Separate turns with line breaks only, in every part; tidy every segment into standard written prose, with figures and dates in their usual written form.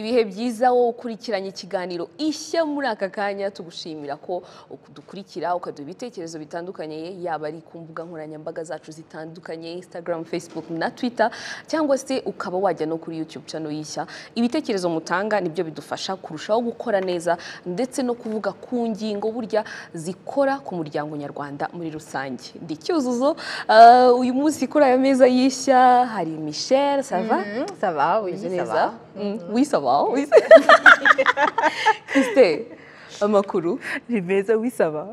ibihe byiza wo ukurikiranye ikiganiro ishya muri aka kanya tugushimira ko dukurikira ukaduha ibitekerezo bitandukanye yaba ari ku mbuga nkoranyambaga zacu zitandukanye Instagram, Facebook na Twitter cyangwa se ukaba wajya no kuri YouTube channel y'ishya. Ibitekerezo mutanga nibyo bidufasha kurushaho gukora neza ndetse no kuvuga ku ngingo burya zikora ku muryango nyarwanda muri rusange. Ndi Cyuzuzo uyu munsi kuri aya meza y'ishya hari Michel, ça va?
Ça va, oui, ça va.
Oui, ça va. Oui. Christé, amakuru?
Ni meza, oui, ça va.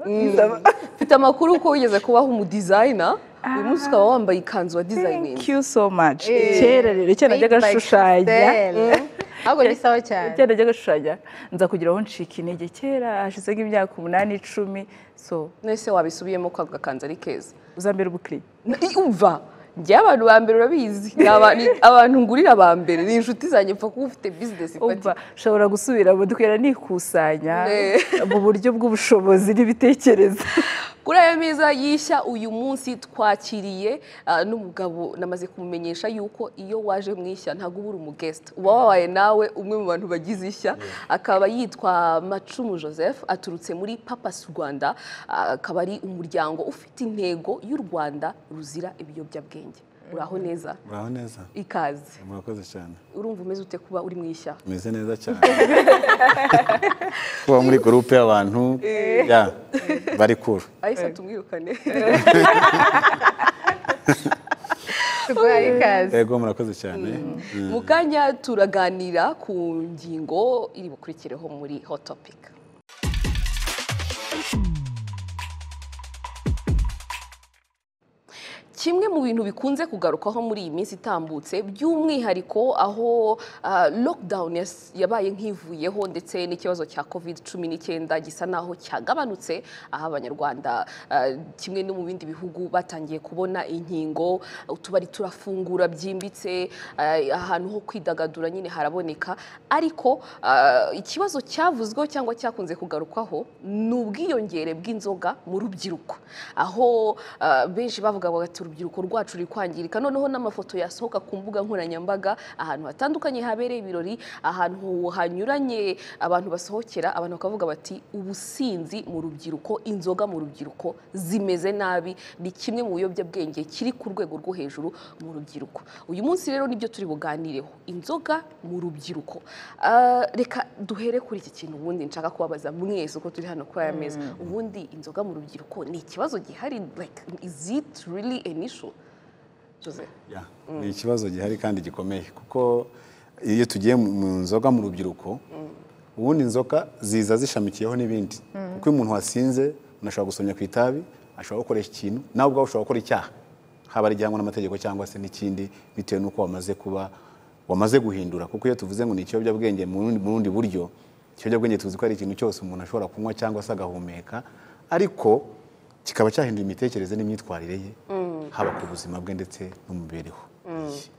Mfite amakuru ko wigeze kubaho umu designer. Uyu munsi ukaba wambaye ikanzu wa designing.
Thank you so much. Kera rero cyane najyaga gushushanya.
Ahubwo ni sawa cyane.
Cyane najyaga gushushanya nza kugira aho ncika intege kera hashize nk'imyaka 8 10 so
nese wabisubiyemo kwa gakanzu ari keza.
Uzambera ubukri.
Umva njye abantu ba mbere urabizi abantu ngurira ba mbere ni inshuti zanjye pfa kuba ufite business
ifati ushobora gusubira mu dukera nikusanya mu buryo bw'ubushobozi n'ibitekerezo.
Kuri aya meza y'ishya uyu munsi twakiriye n'umugabo namaze kumumenyesha yuko iyo waje mwishya ntago ubura umugest uba wabaye nawe umwe mu bantu bagize ishya akaba yitwa Macumu Joseph aturutse muri Papas Rwanda akaba ari umuryango ufite intego y'u Rwanda ruzira ibiyobyabwenge. Uraho neza?
Uraho neza.
Ikaze.
Murakoze cyane.
Urumva umeze ute kuba uri mwishya?
Meze neza cyane. Kuba muri groupe y'abantu ya bari kuru.
Ahise tumwirukane.
Ego murakoze cyane.
Mukanya turaganira ku ngingo iri bukurikireho muri hot topic. Kimwe mu bintu bikunze kugarukaho muri iyi minsi itambutse by'umwihariko aho lockdown yabaye nk'ivuyeho ndetse n'ikibazo cya COVID-19 gisa naho cyagabanutse aho abanyarwanda kimwe no mu bindi bihugu batangiye kubona inkingo utubari turafungura byimbitse ahantu ho kwidagadura nyine haraboneka ariko ikibazo cyavuzweho cyangwa cyakunze kugarukwaho ni ubwiyongere bw'inzoga mu rubyiruko aho benshi bavuga bati urubyiruko rwacu ruri kwangirika noneho n'amafoto yasohoka ku mbuga nkoranyambaga ahantu hatandukanye habereye ibirori ahantu hanyuranye abantu basohokera abantu bakavuga bati ubusinzi mu rubyiruko inzoga mu rubyiruko zimeze nabi ni kimwe mu biyobyabwenge kiri ku rwego rwo hejuru mu rubyiruko. Uyu munsi rero nibyo turi buganireho inzoga mu rubyiruko. Reka duhere kuri iki kintu ubundi nshaka kubabaza mwese uko turi hano kuri aya meza ubundi inzoga mu rubyiruko ni ikibazo gihari like is it really an issue? Jose.
Yeah, ni ikibazo gihari kandi gikomeye kuko iyo tugiye mu nzoga mu rubyiruko ubundi inzoga ziza zishamikiyeho n'ibindi kuko umuntu wasinze unashobora gusomya ku itabi ashobora gukoresha ikintu nawe ubwawe ushobora gukora icyaha haba ari ijyangwa n'amategeko cyangwa se n'ikindi bitewe n'uko wamaze guhindura kuko iyo tuvuze ngo ni ikiyobyabwenge mu bundi buryo ikiyobyabwenge tuzi ko ari ikintu cyose umuntu ashobora kunywa cyangwa se agahumeka ariko kikaba cyahindura imitekerereze n'imyitwarire ye haba ku buzima bwe ndetse no mu mibereho.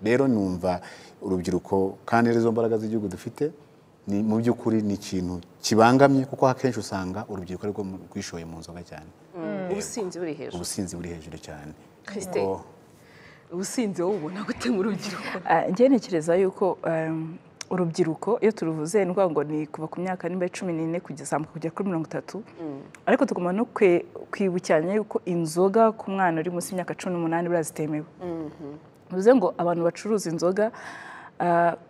Rero numva urubyiruko kandi izo mbaraga z'igihugu dufite ni mu by'ukuri ni ikintu kibangamye kuko akenshi usanga urubyiruko ariko rwishoye mu nzoga cyane.
Ubusinzi buri hejuru
cyane.
Christé, ubusinzi wowe ubona gute mu rubyiruko?
Njye ntekereza yuko urubyiruko iyo turuvuze ndwa ngo ni kuva ku myaka 14 kugeza kuri 30 ariko tugomba no kwibukiranya yuko inzoga ku mwana uri munsi y'imyaka 18 birazitemewe. Uvuze ngo abantu bacuruza inzoga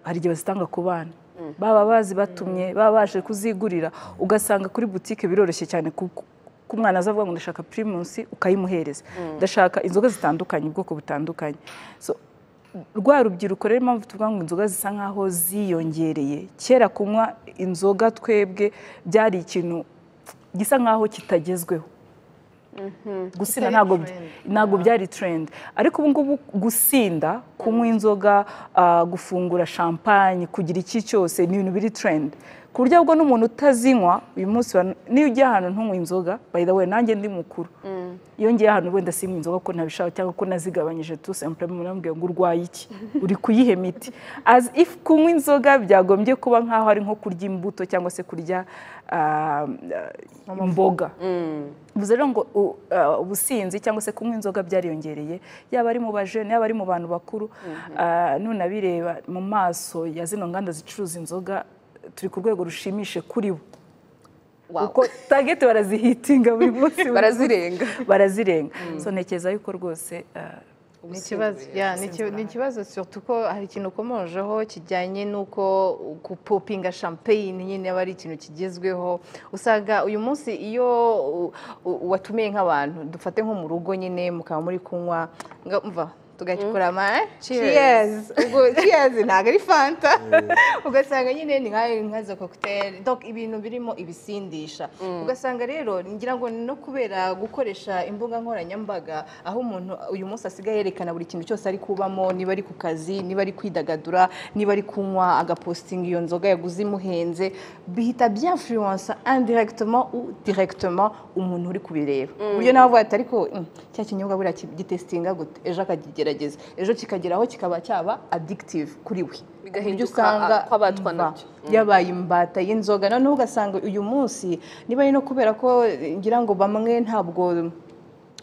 hari igihe bazitanga ku bana baba bazi batumye baba baje kuzigurira ugasanga kuri boutique biroroshye cyane ku mwana azavuga ngo ndashaka primus ukayimuhereza ndashaka inzoga zitandukanye ubwoko butandukanye. So rwa rubyiruko rero impamvu tuvuga ngo inzoga zisa nkaho ziyongereye kera kunywa inzoga twebwe byari ikintu gisa nkaho kitagezweho gusinda ntago byari trend ariko ubu ngubu gusinda kunywa inzoga gufungura champagne kugira iki cyose ni ibintu biri trend ku buryo bwo n'umuntu utazinywa uyu munsi niyo ujya ahantu ntunywa inzoga by the way nanjye ndi mukuru iyo ngiye ahantu wenda sinywa inzoga ko ntabishaka cyangwa ko nazigabanyije tout simplement namubwiye ngo urwaye iki uri kuyihe miti as if kunywa inzoga byagombye kuba nkaho ari nko kurya imbuto cyangwa se kurya imboga bivuze rero ngo ubusinzi cyangwa se kunywa inzoga byariyongereye yaba ari mu bajene yaba ari mu bantu bakuru nunabireba mu maso ya zino nganda zicuruza inzoga turi ku rwego rushimishe kuri bo uko target barazihitinga buri munsi barazirenga so ntekereza yuko rwose
ni ikibazo surtout ko hari ikintu ukomojeho kijyanye n'uko kupopinga champagne nyine aba ari ikintu kigezweho usanga uyu munsi iyo watumiye nk'abantu dufate nko mu rugo nyine mukaba muri kunywa mva tugakora cheers ubwo cheers ntago ari fanta ugasanga nyine ni nkazo cocktail donc ibintu birimo ibisindisha ugasanga rero ngira ngo no kubera gukoresha imbuga nkoranyambaga aho umuntu uyu munsi asigaye yerekana buri kintu cyose ari kubamo niba ari ku kazi niba ari kwidagadura niba ari kunywa agaposting iyo nzoga yaguze imuhenze bihita byinfluence indirectement ou directement umuntu uri kubireba uburyo nawe ati ariko cya kinyobwa bura gitestinga gute ejo akagigerageza ejo kikageraho kikaba cyaba addictive kuri we
bigahinduka kwabatwa nabyo
yabaye imbata y'inzoga noneho ugasanga uyu munsi niba ari no kubera ko ngira ngo bamwe ntabwo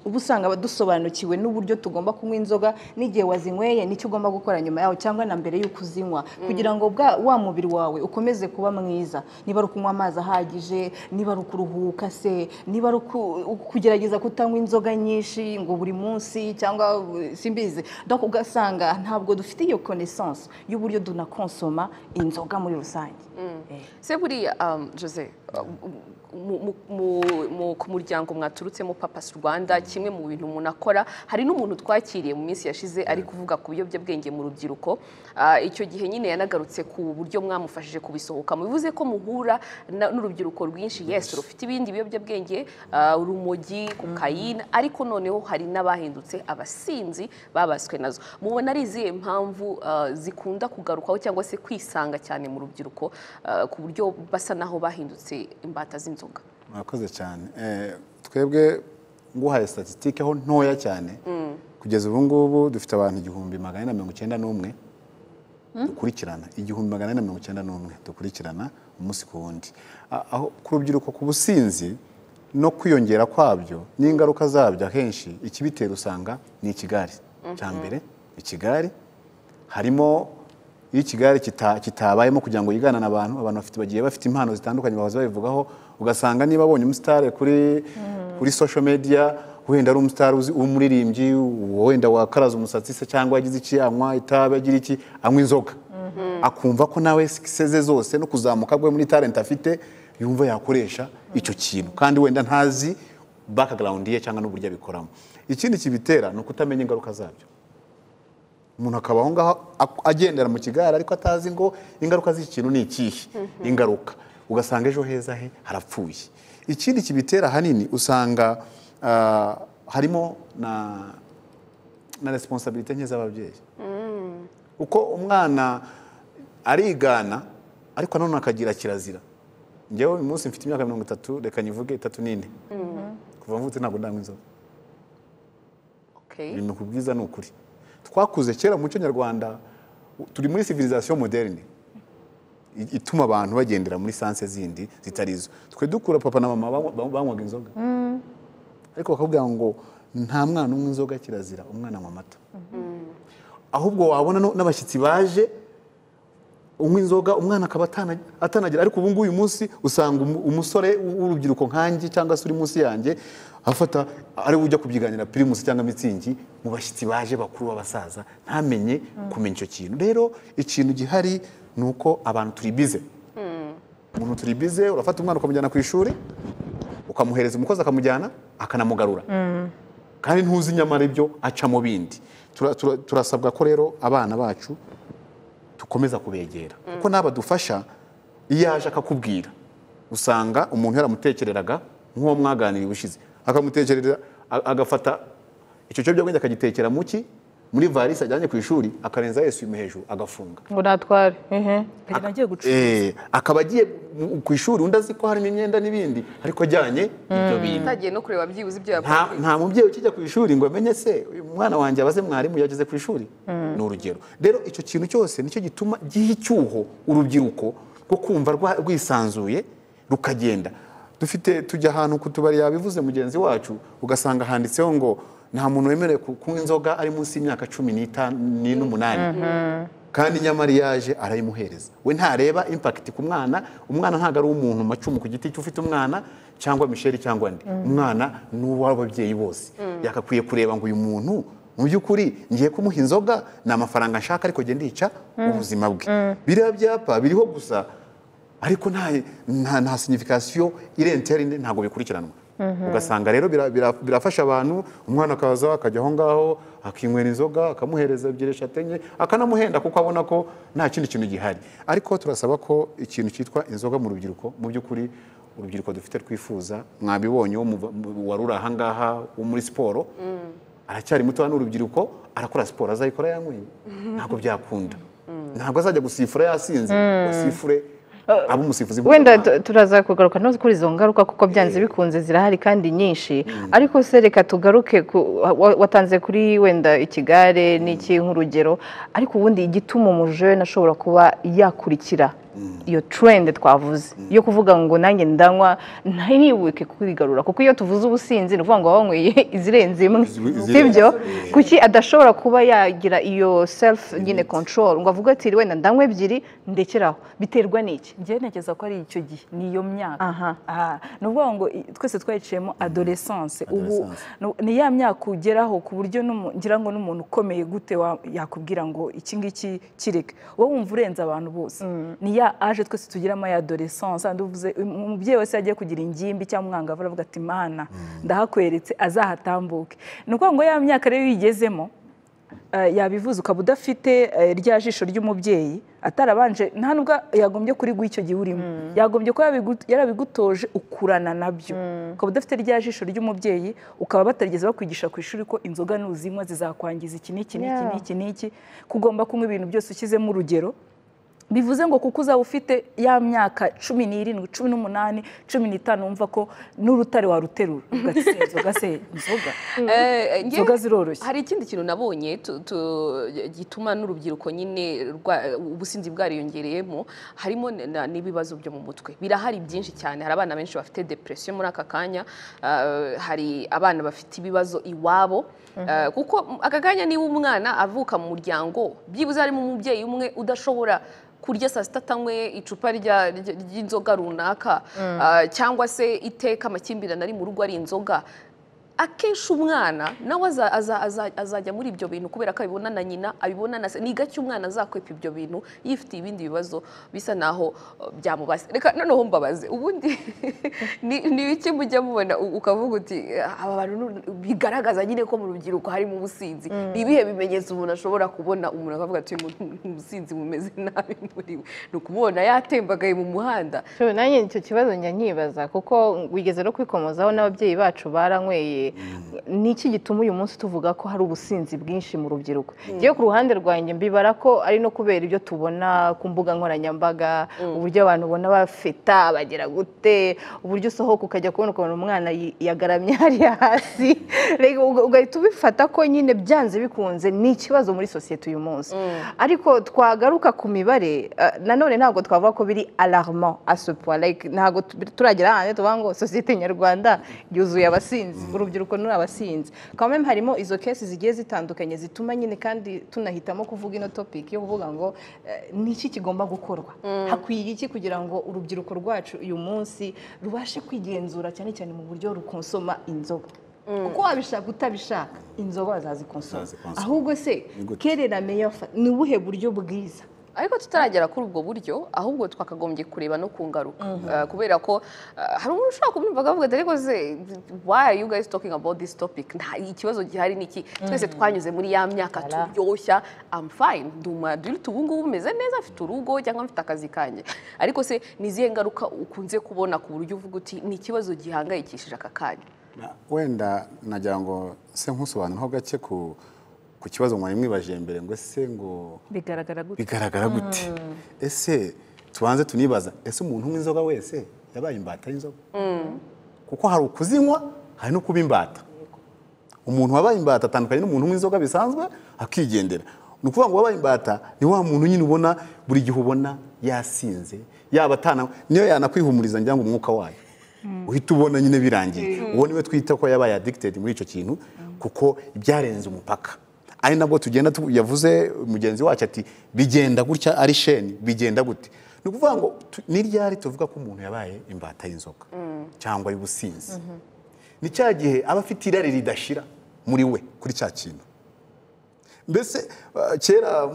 ubu usanga badusobanukiwe n'uburyo tugomba kunywa inzoga n'igihe wazinyweye n'icyo ugomba gukora nyuma yaho cyangwa na mbere y'uko uzinywa kugira ngo wa mubiri wawe ukomeze kuba mwiza niba ari ukunywa amazi ahagije niba ari ukuruhuka se niba ari kugerageza kutanywa inzoga nyinshi ngo buri munsi cyangwa simbizi donc ugasanga ntabwo dufite iyo connaissance y'uburyo tunakonsoma inzoga muri rusange
se buriya Jose ku muryango mwaturutsemo Papas Rwanda kimwe mu bintu umuntu akora hari n'umuntu twakiriye mu minsi yashize ari kuvuga ku biyobyabwenge mu rubyiruko icyo gihe nyine yanagarutse ku buryo mwamufashije kubisohoka bivuze ko muhura n'urubyiruko rwinshi yes rufite ibindi biyobyabwenge urumogi kokayine ariko noneho hari n'abahindutse abasinzi babaswe nazo mubona ari izihe mpamvu zikunda kugarukaho cyangwa se kwisanga cyane mu rubyiruko ku buryo basa naho bahindutse imbata z'inzoga
murakoze cyane twebwe nguhaye statistique ho ntoya cyane kugeza ubu ngubu dufite abantu 1491 dukurikirana 1491 dukurikirana umunsi ku wundi aho ku rubyiruko ku businzi no kwiyongera kwabyo n'ingaruka zabyo akenshi ikibitera usanga ni ikigari cya mbere ikigari harimo iyo ikigari kitabayemo kugira ngo yigana n'abantu bafite bagiye bafite impano zitandukanye bahoze babivugaho ugasanga niba abonye umustar kuri social media wenda ari umustar umuririmbyi wenda wakaraza umusatsi se cyangwa yagize iki anywa itabe agira iki anywa inzoga akumva ko nawe seze zose no kuzamuka bwe muri talent afite yumva yakoresha icyo kintu kandi wenda ntazi background ye cyangwa n'uburyo abikoramo ikindi kibitera no kutamenya ingaruka zabyo umuntu akabaho ngaho agendera mu kigara ariko atazi ngo ingaruka z'iki kintu ni ikihe ingaruka ugasanga ejo heza he harapfuye ikindi kibitera hanini usanga harimo na responsabilité nke z'ababyeyi uko umwana arigana ariko nanone akagira kirazira njyewe uyu munsi mfite imyaka 30 reka nyivuge 34 kuva mvutse ntabwo ndanywa inzoga ibintu kubwiza ni ukuri twakuze kera mu muco nyarwanda turi muri civilisation moderne ituma abantu bagendera muri sanse zindi zitarizo twe dukura papa na mama banywaga inzoga ariko bakabwira ngo nta mwana umwe inzoga kirazira umwana anywa amata ahubwo wabona n'abashyitsi baje unywa inzoga umwana akaba atanagira ariko ubu ngubu uyu munsi usanga umusore w'urubyiruko nkanjye cyangwa se uri munsi yanjye afata ari ujya kubyiganira primus cyangwa mitsingi mu bashyitsi baje bakuru b'abasaza ntamenye kumenya icyo kintu rero ikintu gihari nuko abantu turi bize umuntu turi bize urafata umwana ukamujyana ku ishuri ukamuhereza umukozi akamujyana akanamugarura kandi ntuzi nyamara ibyo aca mu bindi turasabwa ko rero abana bacu tukomeza kubegera kuko n'abadufasha iyo aje akakubwira usanga umuntu yaramutekereraga nk'uwo mwaganiriye ubushize akamutekereza agafata icyo cyo byagwenge akagitekera muki muri varisi ajyanye ku ishuri akarenza esuwime hejuru agafunga
ngo natware
agiye gucuruza
akaba agiye ku ishuri undi azi ko harimo imyenda n'ibindi ariko ajyanye ibyo bintu
utagiye no kureba byibuze ibyo yapanze.
nta mubyeyi ukijya ku ishuri ngo amenye se uyu mwana wanjye abaze mwarimu yageze ku ishuri ni urugero rero icyo kintu cyose nicyo gituma giha icyuho urubyiruko rwo kumva rwisanzuye rukagenda tujya ahantu ku tubari yabivuze mugenzi wacu ugasanga handitseho ngo nta muntu wemerewe kunywa inzoga ari munsi y'imyaka 18 kandi nyamara yaje arayimuhereza we ntareba impact ku mwana ntabwo ari umuntu macumu ku giti cyo ufite umwana cyangwa Michel cyangwa ndi umwana n'uw'ababyeyi bose yakakwiye kureba ngo uyu muntu mu by'ukuri ngiye kumuha inzoga ni amafaranga nshaka ariko genda ndica ubuzima bwe biriya byapa biriho gusa ariko nta signification irentera ntabwo bikurikiranwa ugasanga rero birafasha abantu umwana akaza akajya aho ngaho akinywera inzoga akamuhereza ebyiri eshatu enye akanamuhenda kuko abona ko nta kindi kintu gihari ariko turasaba ko ikintu cyitwa inzoga mu rubyiruko mu by'ukuri urubyiruko dufite twifuza mwabibonye wari uri aha ngaha wo muri siporo aracyari muto n'urubyiruko arakora siporo azayikora yanyweye ntabwo byakunda ntabwo azajya gusifura yasinze gusifure
wenda turaza kugaruka no kuri izo ngaruka kuko byanze bikunze zirahari kandi nyinshi ariko se reka tugaruke watanze kuri wenda ikigare n'iki nk'urugero ariko ubundi igituma umujene ashobora kuba yakurikira iyo trend twavuze yo kuvuga ngo nanjye ndanywa ntiwibuke kwigarura kuko iyo tuvuze ubusinzi ni ukuvuga ngo wanyweye izirenze imwe sibyo kuki adashobora kuba yagira iyo self nyine control ngo avuge ati wenda ndanywa ebyiri ndekeraho biterwa n'iki
njye ntekereza ko ari icyo gihe niyo myaka ni ukuvuga ngo twese twayiciyemo adolescence ubu ni ya myaka ugeraho ku buryo ngira ngo n'umuntu ukomeye gute yakubwira ngo iki ngiki kireke wowe wumva urenze abantu bose ni ya aje twese tugiramo ya adolescence nduvuze umubyeyi wese yagiye kugira ingimbi cyangwa umwangavu aravuga ati mana ndahakweretse azahatambuke ni ukuvuga ngo ya myaka rero yigezemo yabivuze ukaba udafite rya jisho ry'umubyeyi atarabanje nta nubwo yagombye kuri icyo gihe urimo yagombye ko yarabigutoje ukurana nabyo ukaba udafite rya jisho ry'umubyeyi ukaba batarigeze bakwigisha ku ishuri ko inzoga nuzinywa zizakwangiza iki n'iki n'iki n'iki n'iki kugomba kunywa ibintu byose ushyizemo urugero bivuze ngo kuko uzaba ufite ya myaka 17, 18, 15 wumva ko n'urutare waruterura ugatsinzwe inzoga ziroroshye.
Hari ikindi kintu nabonye gituma n'urubyiruko nyine ubusinzi bwariyongereyemo harimo n'ibibazo byo mu mutwe birahari byinshi cyane. Hari abana benshi bafite depression muri aka kanya, hari abana bafite ibibazo iwabo kuko aka kanya niba umwana avuka mu muryango byibuze harimo umubyeyi umwe udashobora kurya saa sita atanywe icupa ry'inzoga runaka cyangwa se iteka amakimbirane ari mu rugo ari inzoga, akenshi umwana nawe azajya muri ibyo bintu kubera ko abibona na nyina abibona na se. Ni gake umwana azakwepa ibyo bintu yifitiye ibindi bibazo bisa naho byamubaze. Reka noneho mbabaze ubundi ni iki mujya mubona ukavuga uti aba bantu bigaragaza nyine ko mu rubyiruko harimo ubusinzi? Ni ibihe bimenyetso umuntu ashobora kubona umuntu akavuga ati ubusinzi bumeze nabi muri we? Ni ukumubona yatembagaye mu muhanda.
Nanjye icyo kibazo nyanyibaza kuko wigeze no kwikomozaho n'ababyeyi bacu baranyweye. Ni iki gituma uyu munsi tuvuga ko hari ubusinzi bwinshi mu rubyiruko? Ngiye ku ruhande rwanjye mbibara ko ari no kubera ibyo tubona ku mbuga nkoranyambaga, uburyo abantu ubona bafeta bagira gute, uburyo usohoka ukajya kubona ukabona umwana yagaramye hariya hasi ugahita ubifata ko nyine byanze bikunze ni ikibazo muri sosiyete uyu munsi. Ariko twagaruka ku mibare nanone ntabwo twavuga ko biri alarmant à ce point, ntabwo turagera ahantu tuvuga ngo sosiyete nyarwanda yuzuye abasinzi, urubyiruko ni abasinzi. Quand même harimo izo cases zigiye zitandukanye zituma nyine kandi tunahitamo kuvuga ino topic yo kuvuga ngo ni iki kigomba gukorwa, hakwiye iki kugira ngo urubyiruko rwacu uyu munsi rubashe kwigenzura cyane cyane mu buryo rukonsoma inzoga. Kuko wabishaka utabishaka inzoga bazazikonsoma, ahubwo se quelle est la meilleure ni ubuhe buryo bwiza?
Ariko tutaragera kuri ubwo buryo ahubwo twakagombye kureba no kungaruka kubera ko hari umuntu ushaka kumva akavuga ariko se why are you guys talking about this topic? Nta ikibazo gihari niki, twese twanyuze muri ya myaka turyoshya. I'm fine, nduma adult ubu ngubu umeze neza, afite urugo cyangwa mfite akazi kanjye. Ariko se nizihe ngaruka ukunze kubona ku buryo uvuga uti ni ikibazo gihangayikishije aka kanya?
Wenda nagira ngo se nkusobanura ho gake ku kibazo mwari mwibaje mbere ngo ese ngo
bigaragara
gute ese tubanze tunibaza ese umuntu unywa inzoga wese yabaye imbata y'inzoga kuko hari ukuzinywa hari no kuba imbata umuntu wabaye imbata atandukanye n'umuntu unywa inzoga bisanzwe akigendera ni ukuvuga ngo wabaye imbata ni wa muntu nyine ubona buri gihe ubona yasinze yaba atana niyo yanakwihumuriza ngira ngo umwuka wayo uhita ubona nyine birangiye uwo niwe twita ko yabaye addicted muri icyo kintu kuko byarenze umupaka ari nabwo tugenda yavuze mugenzi wacu ati bigenda gutya ari sheni bigenda gute ni ukuvuga ngo ni ryari tuvuga ko umuntu yabaye imbata y'inzoga cyangwa y'ubusinzi ni cya gihe aba afite irari ridashira muri we kuri cya kintu mbese kera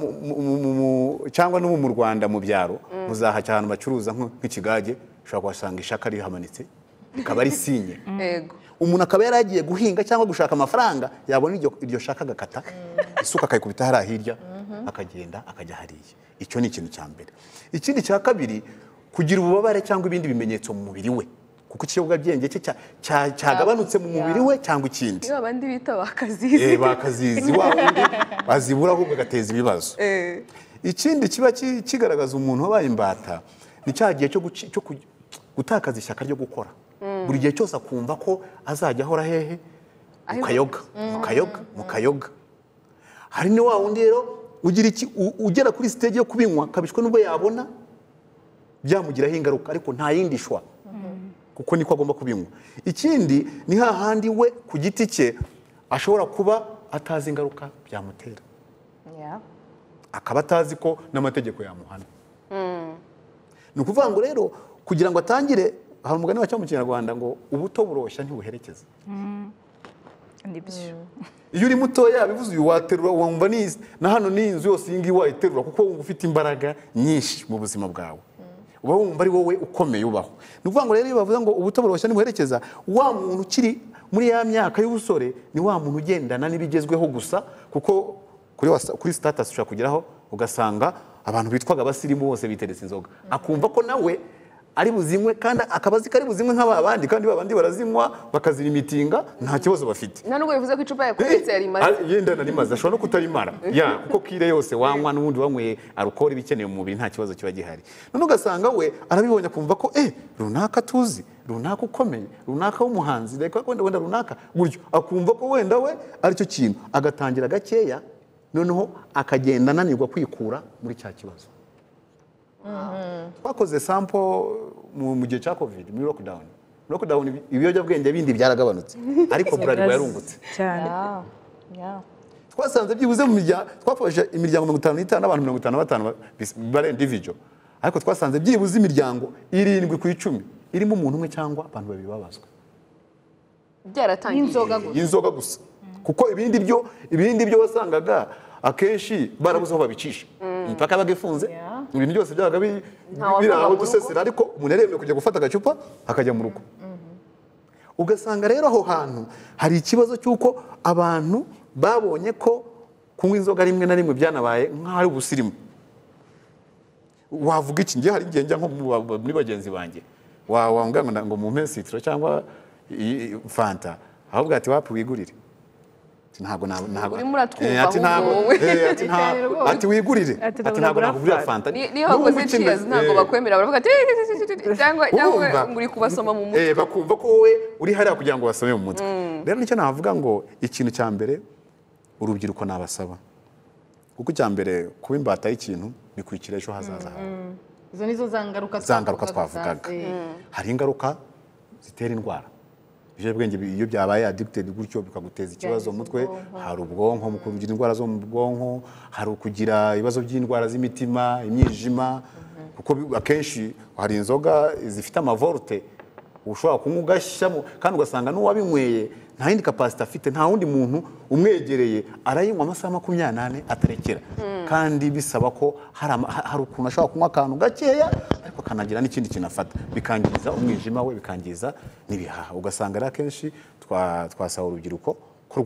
cyangwa no mu Rwanda mu byaro muzaha cyane bacuruza nk'ikigage ushobora kuhasanga ishaka rihamanitse rikaba ari sinye umuntu akaba yaragiye guhinga cyangwa gushaka amafaranga yabona iryo shaka agakata isuka akayikubita hariya hirya akagenda akajya hariya icyo ni ikintu cya mbere ikindi cya kabiri kugira ububabare cyangwa ibindi bimenyetso mu mubiri we kuko ikiyobyabwenge cye cyagabanutse mu mubiri we cyangwa ikindi
iyo abandi bita bakazizi
bakazizi wa wundi bazibura ahubwo agateza ibibazo ikindi kiba kigaragaza umuntu wabaye imbata ni cya gihe cyo gutakaza ishyaka ryo gukora buri gihe cyose akumva ko azajya ahora hehe mukayoga hari ni wa wundi rero ugera kuri stage yo kubinywa kabishwe n'ubwo yabona byamugiraho ingaruka ariko nta yindi shwa kuko niko agomba kubinywa ikindi ni hahandi we ku giti cye ashobora kuba atazi ingaruka byamutera akaba atazi ko n'amategeko yamuhana ni ukuvuga ngo rero kugira ngo atangire hari umugani wa mu Kinyarwanda ngo ubuto buroshya ntibuherekeza iyo uri mutoya bivuze uyu waterura wumva na hano n'inzu yose iyi ngiyi wayiterura kuko wumva ufite imbaraga nyinshi mu buzima bwawe uba wumva ari wowe ukomeye ubaho ni ukuvuga ngo rero iyo bavuze ngo ubuto buroshya ntibuherekeza wa muntu ukiri muri ya myaka y'ubusore ni wa muntu ugendana n'ibigezweho gusa kuko kuri status ushobora kugeraho ugasanga abantu bitwaga abasirimu bose biteretse inzoga akumva ko nawe ari buzinywe kandi akabazi kari buzinywe nk'abandi kandi babandi barazinywa bakazira imitinga nta kibazo bafite
nta nubwo bivuze ko icupa yakuretse yari maze
yenda nari maze ashobora no kutarimara kuko kire yose wanywa n'ubundi wanyweye alcohol ibikeneye mu mubiri nta kibazo kiba gihari none ugasanga we arabibonye akumva ko runaka tuzi runaka ukomeye runaka w'umuhanzi reka wenda runaka gutyo akumva ko wenda we aricyo kintu agatangira gakeya noneho akagenda ananirwa kwikura muri cya kibazo twakoze sample mu gihe cya covid muri lockdown ibiyobyabwenge bindi byaragabanutse ariko Bralirwa yarungutse
cyane
twasanze byibuze mu miryango twafashe imiryango 55 n'abantu 55 bare individual ariko twasanze byibuze imiryango 7 ku 10 irimo umuntu umwe cyangwa abantu babiri babazwa
byaratangiye
inzoga gusa kuko ibindi byo wasangaga akenshi barabuze aho babicisha impaka bagifunze ibintu byose byabaga biraho dusesera ariko umuntu yaremeye kujya gufata agacupa akajya mu rugo ugasanga rero aho hantu hari ikibazo cy'uko abantu babonye ko kunywa inzoga rimwe na rimwe byanabaye nk'aho ari ubusirimu wavuga iki ngiye hari igihe njya nko muri bagenzi banjye wambwira ngo mu mpesitiro cyangwa fanta ahubwo ati wapi wigurire ntabwo
urimo uratwumva
ati wigurire ati ntabwo nagurira fanta
niyo wakoze cheers ntabwo bakwemera baravuga ati cyangwa muri kubasoma mu mutwe
bakumva ko wowe uri hariya kugira ngo basome mu mutwe rero nicyo navuga ngo ikintu cya mbere urubyiruko nabasaba kuko icya mbere kuba imbata y'ikintu bikurikira ejo hazaza hawe
izo nizo za ngaruka
twavugaga hari ingaruka zitera indwara ibiyobyabwenge iyo byabaye addicted gutyo bikaguteza ikibazo mu mutwe hari ubwonko mu kugira indwara zo mu bwonko hari ukugira ibibazo by'indwara z'imitima imyijima kuko akenshi hari inzoga zifite amavorte ushobora kunywa ugashyamo kandi ugasanga n'uwabinyweye nta yindi capacity afite nta wundi muntu umwegereye arayinywa amasaha 28 atarekera kandi bisaba ko hari ukuntu ashobora kunywa akantu gakeya ariko akanagira n'ikindi kintu afata bikangiza umwijima we bikangiza n'ibihaha ugasanga ari akenshi twasaba urubyiruko ko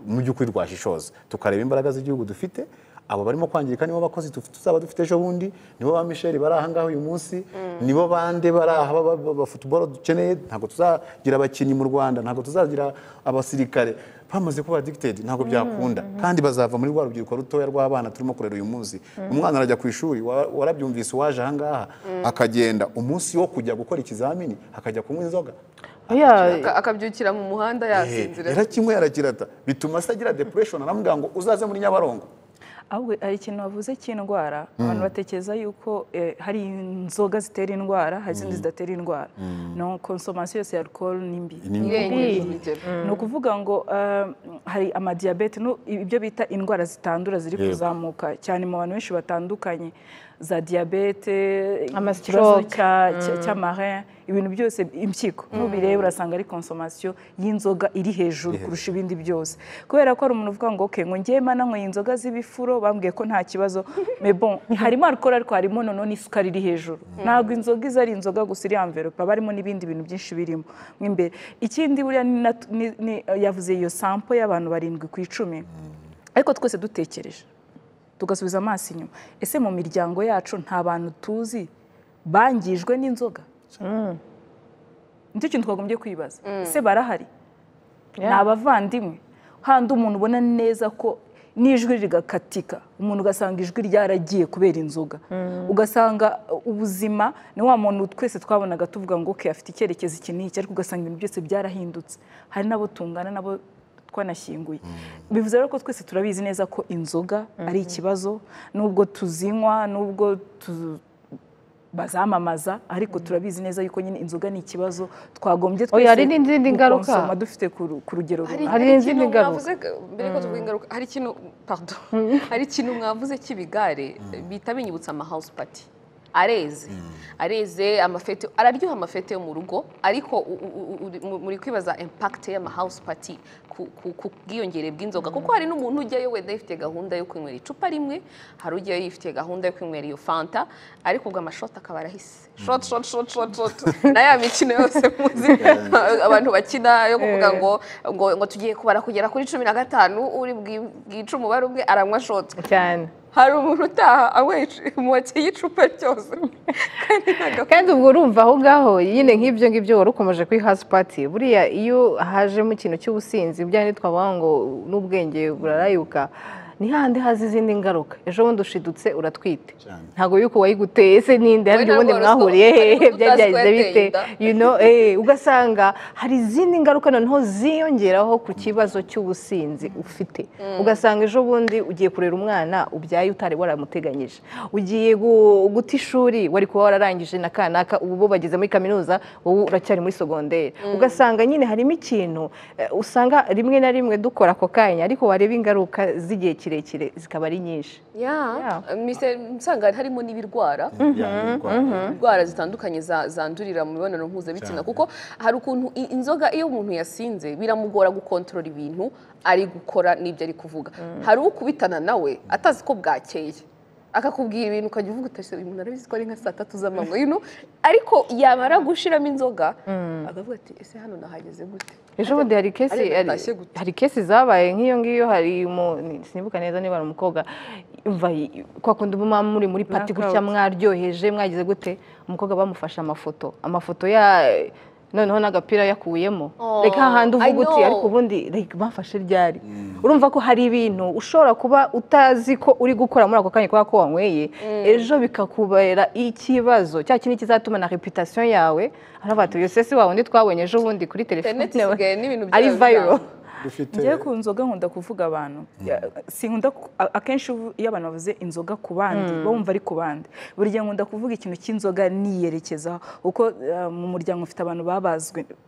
mu by'ukuri rwashishoza tukareba imbaraga z'igihugu dufite abo barimo kwangirika nibo bakozi tuzaba dufite ejo bundi, nibo ba Michel bari aha ngaho uyu munsi, nibo bande bari aha ba football dukeneye. Ntabwo tuzagira abakinnyi mu Rwanda, ntabwo tuzagira abasirikare bamaze kuba addicted, ntabwo byakunda. Kandi bazava muri rwa rubyiruko rutoya rw'abana turimo kurera uyu munsi. Umwana arajya ku ishuri, warabyumvise, waje aha ngaha akagenda umunsi wo kujya gukora ikizamini akajya kunywa inzoga,
akabyukira mu muhanda yasinzira,
yarakinywe yarakirata, bituma asagira depression. Aramubwira ngo uzaze muri Nyabarongo.
ahubwo hari ikintu bavuze cy'indwara, abantu batekereza yuko hari inzoga zitera indwara, hari izindi zidatera indwara. No, consommation yose ya alcool ni mbi. Ni ukuvuga ngo hari amadiyabete, ibyo bita indwara zitandura ziri kuzamuka cyane mu bantu benshi batandukanye, za diabete, ikibazo cy'amarin, ibintu byose, impyiko. Nubireba urasanga ari consommation y'inzoga iri hejuru kurusha ibindi byose. Kubera ko hari umuntu uvuga ngo okay, ngo ngiye mana nkoye inzoga z'ibifuro, bambwiye ko nta kibazo, mais bon, harimo alcool ariko harimo none isukari iri hejuru. Ntabwo inzoga izari inzoga gusa iri envelope, barimo n'ibindi bintu byinshi birimo imbere. Ikindi buriya yavuze iyo sample y'abantu 7 ku 10, ariko twese dutekereje tugasubiza amaso inyuma, ese mu miryango yacu nta bantu tuzi bangijwe n'inzoga? Nicyo kintu twagombye kwibaza. Ese barahari? Ni abavandimwe, handi umuntu ubona neza ko n'ijwi rigakatika, umuntu ugasanga ijwi ryaragiye kubera inzoga, ugasanga ubuzima ni wa muntu twese twabonaga tuvuga ngo okay, afite icyerekezo iki n'iki, ariko ugasanga ibintu byose byarahindutse. Hari nabo tungana, nabo twanashyinguye. Bivuze rero ko twese turabizi neza ko inzoga ari ikibazo, nubwo tuzinywa, nubwo bazamamaza, ariko turabizi neza yuko nyine inzoga ni ikibazo twagombye twese.
Hari n'izindi ngaruka
dufite ku rugero runini.
Hari n'izindi ngaruka.
Mbere ko tuvuga ingaruka, hari ikintu mwavuze cy'ibigare bita binyibutsa ama house party. Areze amafete, araryoha amafete yo mu rugo, ariko muri kwibaza impact y'ama house party ku bwiyongere bw'inzoga, kuko hari n'umuntu ujyayo wenda yifite gahunda yo kwinywera icupa rimwe, hari ujyayo yifite gahunda yo kwinywera iyo fanta, ariko ubwo amashoti akaba arahise shot na ya mikino yose muzi abantu bakina yo kuvuga ngo tugiye kubara kugera kuri 15 uri bwica umubare umwe aranywa shot
cyane.
Hari umuntu utaha amwetse y'icupa cyose
kandi ubwo urumva aho ngaho nyine nk'ibyo ngibyo wari ukomeje kuri house party. Buriya iyo hajemo ikintu cy'ubusinzi byane twavuga ngo n'ubwenge burarayuka, ni handi hazi izindi ngaruka. Ejo bundi ushidutse uratwite, ntago yuko wayiguteye se ninde, hari ubundi mwahuriye hehe, byagenze bite, ugasanga hari izindi ngaruka noneho ziyongeraho ku kibazo cy'ubusinzi ufite. Ugasanga ejo bundi ugiye kurera umwana ubyaye utari waramuteganyije, ugiye guta ishuri wari kuba wararangije na kanaka, ubu bageze muri kaminuza wowe uracyari muri secondaire. Ugasanga nyine harimo ikintu usanga rimwe na rimwe dukora ako kanya, ariko wareba ingaruka z'igihe kirekire zikaba ari nyinshi.
Nsanga harimo n'ibirwara, indwara zitandukanye zandurira mu mibonano mpuzabitsina, kuko hari ukuntu inzoga iyo umuntu yasinze biramugora gukontorora ibintu ari gukora n'ibyo ari kuvuga. Hari ukubitana nawe atazi ko bwakeye, akakubwira ibintu ukajya uvuga uti uyu muntu arabizi ko ari nka 3 z'amanywa, ariko yamara gushiramo inzoga akavuga ati ese hano nahageze gute.
Ejo bundi hari kesi zabaye nk'iyo ngiyo, hari sinibuka neza niba ari umukobwa kwa kundi umama muri party gutya mwaryoheje mwagize gute, umukobwa bamufasha amafoto ya noneho n'agapira yakuyemo, reka handi uvuga uti ariko ubundi bafashe ryari. Urumva ko hari ibintu ushobora kuba utazi ko uri gukora muri ako kanya kubera ko wanyweye, ejo bikakubera ikibazo cya kintu kizatuma na reputation yawe arabatu yose si wawe ndi twabonye ejo bundi kuri telefone ari viral.
Ngiye ku nzoga nkunda kuvuga abantu, sinkunda akenshi iyo abantu bavuze inzoga ku bandi bumva ari ku bandi. Buri gihe nkunda kuvuga ikintu cy'inzoga niyerekezaho, uko mu muryango ufite abantu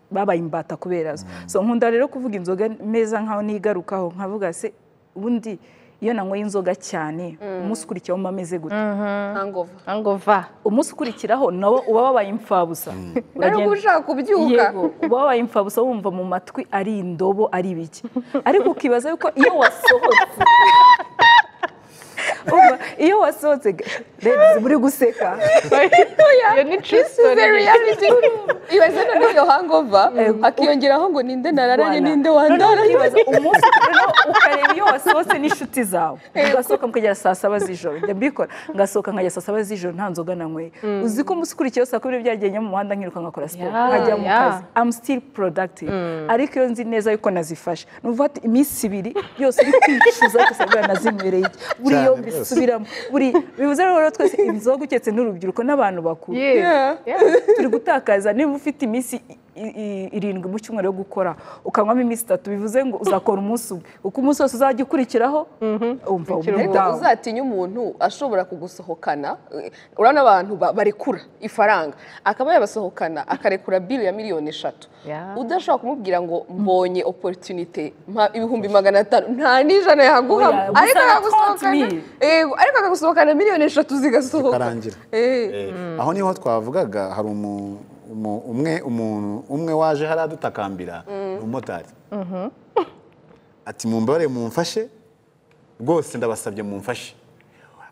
babaye imbata kubera so nkunda rero kuvuga inzoga meza nkaho nigarukaho, nkavuga se ubundi iyo nanyweye inzoga cyane umunsi ukurikiraho mba ameze gute,
hangover.
Umunsi ukurikiraho nawe uba wabaye imfabusa,
uragenda ushaka kubyuka,
uba wabaye imfabusa wumva mu matwi ari indobo ari ibiki, ariko ukibaza yuko iyo wasohotse iyo wasohotse muri guseka
iyo ni true story
ibaze noneho iyo hangover hakiyongeraho ngo ninde nararanye ninde wandaranye
umunsi ukareba iyo wasohotse n'inshuti zawe ugasohoka mukagera saa 7 z'ijoro njya mbikora ngasohoka nkajya saa 7 z'ijoro nta nzoga nanyweye uzi ko umunsi ukurikiyeho saa 2 byagenye mu muhanda nkiruka ngakora siporo nkajya mu kazi I'm still productive ariko iyo nzi neza yuko nazifashe nuvuga ati iminsi 2 yose uri kwicuza gusa nazimereye buri yo bisubiramo buri bivuze rero twese inzoga uketse n'urubyiruko n'abantu bakuru turi gutakaza niba ufite iminsi 7 mu cyumweru yo gukora ukanywamo iminsi 3 bivuze ngo uzakora umunsi umwe uko umunsi wose uzajya ukurikiraho umva
uzatinya umuntu ashobora kugusohokana urana abantu barekura ifaranga akaba yabasohokana akarekura bill ya miliyoni 3 udashobora kumubwira ngo mbonye opportunity ibihumbi 500 nta n'ijana yaguha ariko akagusohokana miliyoni 3 zigasohoka
aho niho twavugaga hari umwe waje hari adutakambira umumotari ati mumbare mumfashe rwose ndabasabye mumfashe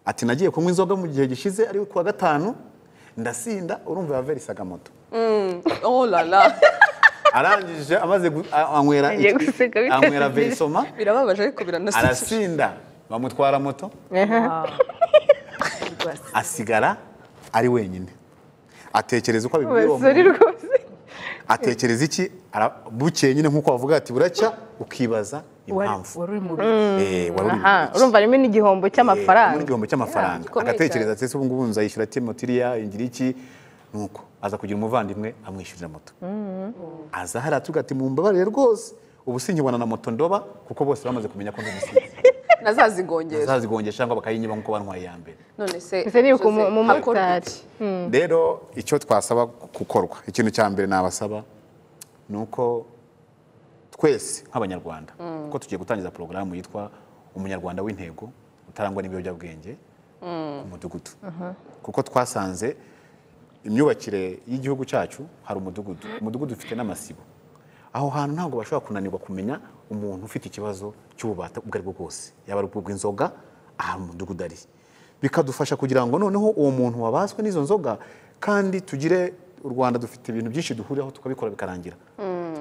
ati nagiye kunywa inzoga mu gihe gishize ari kuwa 5 ndasinda urumva yaverisaga moto
oh la la
arangije amaze anywera verisoma
birababaje ariko biranasize
arasinda bamutwara moto asigara ari wenyine atekereza uko abibwira atekereza iki bukeye nyine nkuko bavuga ati buracya ukibaza impamvu
urumva harimo n'igihombo cy'amafaranga
agatekereza ati ubu ngubu nzayishyura motiriya ingira iki nuko aza kugira umuvandimwe amwishyurira moto aza hari atuga ati mumbabarire rwose ubu sinkibona na moto ndoba kuko bose bamaze kumenya ko ndumusizi nazazigongesha cyangwa bakayinyiba nkuko bantwaye ya mbere
none se
ni uko mu motari
rero icyo twasaba gukorwa ikintu cya mbere nabasaba nuko twese nk'abanyarwanda kuko tugiye gutangiza porogaramu yitwa umunyarwanda w'intego utarangwa n'ibiyobyabwenge ku mudugudu kuko twasanze imyubakire y'igihugu cyacu hari umudugudu ufite n'amasibo aho hantu ntabwo bashobora kunanirwa kumenya umuntu ufite ikibazo cy'ububata ubwo ari bwo bwose yaba ari ubw'inzoga aha mu mudugudu ari bikadufasha kugira ngo noneho uwo muntu wabaswe n'izo nzoga kandi tugire u Rwanda dufite ibintu byinshi duhuriraho tukabikora bikarangira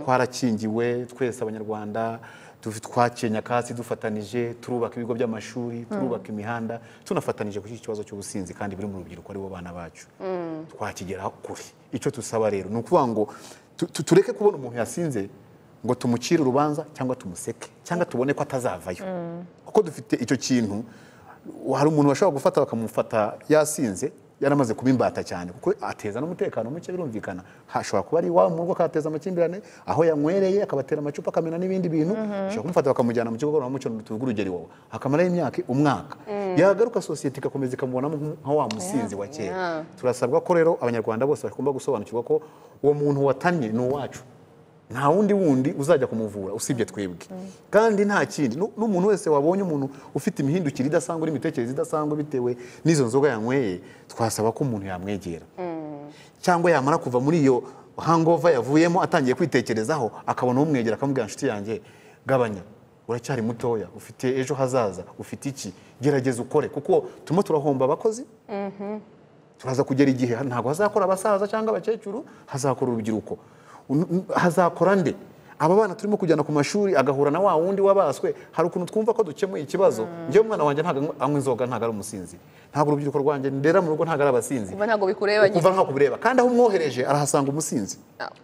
twarakingiwe twese abanyarwanda twakenya kasi dufatanije turubaka ibigo by'amashuri turubaka imihanda tunafatanije kuri iki kibazo cy'ubusinzi kandi buri mu rubyiruko ari bo bana bacu twakigeraho kuri icyo tusaba rero ni ukuvuga ngo tureke kubona umuntu yasinze ngo tumucire urubanza cyangwa tumuseke cyangwa tubone ko atazavayo kuko dufite icyo kintu hari umuntu bashobora gufata bakamufata yasinze yaramaze kuba imbata cyane kuko ateza n'umutekano muke birumvikana hashobora kuba ari iwabo mu rugo akateza amakimbirane aho yanywereye akabatera amacupa akamena n'ibindi bintu bashobora kumufata bakamujyana mu kigo ngororamuco tuvuga urugero iwawe akamaraho imyaka umwaka yagaruka sosiyete igakomeza ikamubonamo nka wa musinzi wa kera turasabwa ko rero abanyarwanda bose bagomba gusobanukirwa ko uwo muntu watannye ni uwacu nta wundi uzajya kumuvura usibye twebwe kandi nta kindi n'umuntu wese wabonye umuntu ufite imihindukire idasanzwe n'imitekerereze idasanzwe bitewe n'izo nzoga yanyweye twasaba ko umuntu yamwegera cyangwa yamara kuva muri iyo hangover yavuyemo atangiye kwitekerezaho akabona umwegera akamubwira inshuti yanjye gabanya uracyari mutoya ufite ejo hazaza ufite iki gerageza ukore kuko turimo turahomba abakozi turaza kugera igihe ntabwo hazakora abasaza cyangwa abakecuru hazakora urubyiruko hazakora nde aba bana turimo kujyana ku mashuri agahura na wa wundi wabaswe hari ukuntu twumva ko dukemuye ikibazo njyewe umwana wanjye ntabwo anywa inzoga ntabwo ari umusinzi ntabwo urubyiruko rwanjye ndera mu rugo ntabwo ari abasinzi
ntabwo bikureba nyine
kuva ntabwo kubireba kandi aho umwohereje arahasanga umusinzi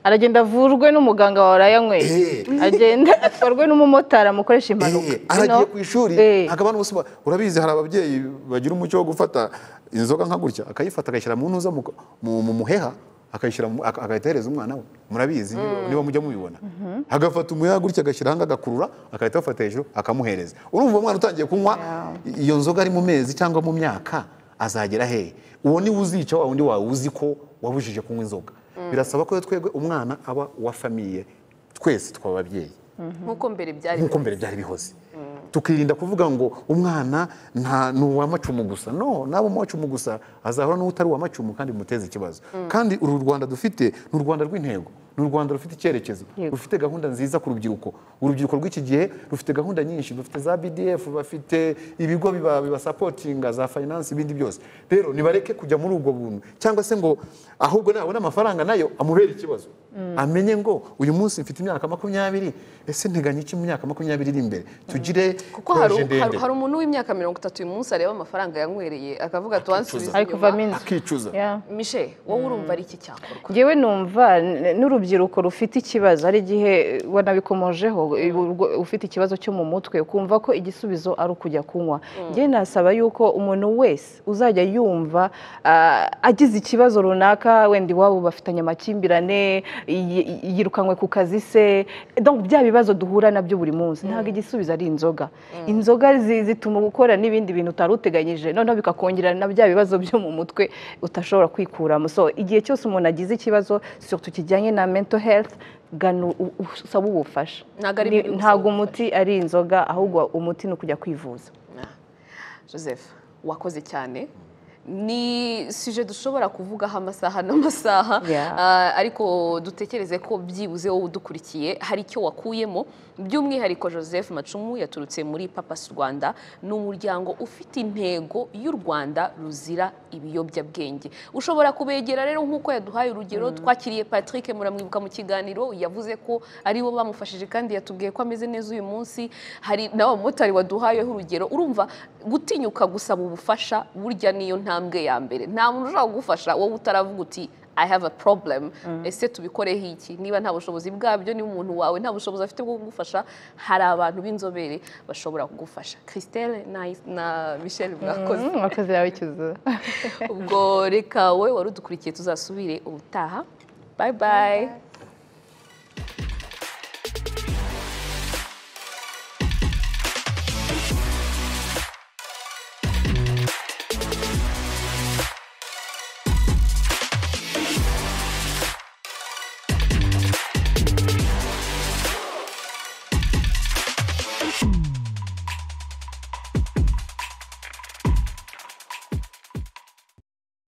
aragenda avurwe n'umuganga wawe arayanyweye agenda atwarwe n'umumotari amukoresha impanuka
aragiye ku ishuri akaba n'ubusuma urabizi hari ababyeyi bagira umucyo wo gufata inzoga nka gutya akayifata akayishyira mu ntuza mu muheha akayishyira agahita ahereza umwana we murabizi niba mujya mubibona agafata umuyaga gutya agashyira hanga agakurura agahita afata hejuru akamuhereza urumva umwana utangiye kunywa iyo nzoga ari mu mezi cyangwa mu myaka azagera hehe uwo ni uzica wa wundi wawe uzi ko wabujije kunywa inzoga birasaba ko twebwe umwana aba wa famiye twese twaba ababyeyi
nk'uko
mbere byari bihoze tukirinda kuvuga ngo umwana ni uw'amacumu gusa nabo uw'amacumu gusa azahora n'utari uw'amacumu kandi bimuteza ikibazo kandi uru Rwanda dufite ni u Rwanda rw'intego
ni u Rwanda rufite icyerekezo rufite gahunda nziza ku rubyiruko urubyiruko rw'iki gihe rufite gahunda nyinshi rufite za BDF bafite ibigo bibasapotinga za finance ibindi byose rero nibareke kujya muri ubwo buntu cyangwa se ngo ahubwo nabona amafaranga nayo amubera ikibazo amenye ngo uyu munsi mfite imyaka 20 ese nteganya iki mu myaka 20 iri imbere tugire
kuko hari umuntu w'imyaka 30 uyu munsi areba amafaranga yanywereye akavuga tuwansubiza
ariko vamina
akicuza
Michel wowe urumva ari iki cyakorwa
ngewe numva n'urubyiruko rufite ikibazo ari gihe wanabikomojeho ufite ikibazo cyo mu mutwe ukumva ko igisubizo ari ukujya kunywa ngewe nasaba yuko umuntu wese uzajya yumva agize ikibazo runaka wenda iwabo bafitanye amakimbirane yirukanywe ku kazi se donc bya bibazo duhura nabyo buri munsi ntabwo igisubizo ari inzoga inzoga zituma gukora n'ibindi bintu utaruteganyije noneho bikakongera na bya bibazo byo mu mutwe utashobora kwikuramo so igihe cyose umuntu agize ikibazo surtout kijyanye na mental health gana usaba ubufasha ntabwo umuti ari inzoga ahubwo umuti ni ukujya kwivuza
Joseph wakoze cyane ni sije dushobora kuvugaho amasaha n'amasaha ariko dutekereze ko byibuze wowe udukurikiye hari icyo wakuyemo by'umwihariko Joseph Macumu yaturutse muri Papas Rwanda ni umuryango ufite intego y'u Rwanda ruzira ibiyobyabwenge ushobora kubegera rero nk'uko yaduhaye urugero twakiriye Patrick muramwibuka mu kiganiro yavuze ko ari bo bamufashije kandi yatubwiye ko ameze neza uyu munsi hari n'abamotari waduhayeho urugero urumva gutinyuka gusaba ubufasha burya niyo ntambwe ya mbere nta muntu ushobora kugufasha wowe utaravuga uti I have a problem ese tubikoreho iki niba nta bushobozi bwabyo ni umuntu wawe nta bushobozi afite bwo kugufasha hari abantu b'inzobere bashobora kugufasha Christelle na Michel
mwakoze yawe cyuzuye
ubwo reka wowe wari udukurikiye tuzasubire ubutaha bye bye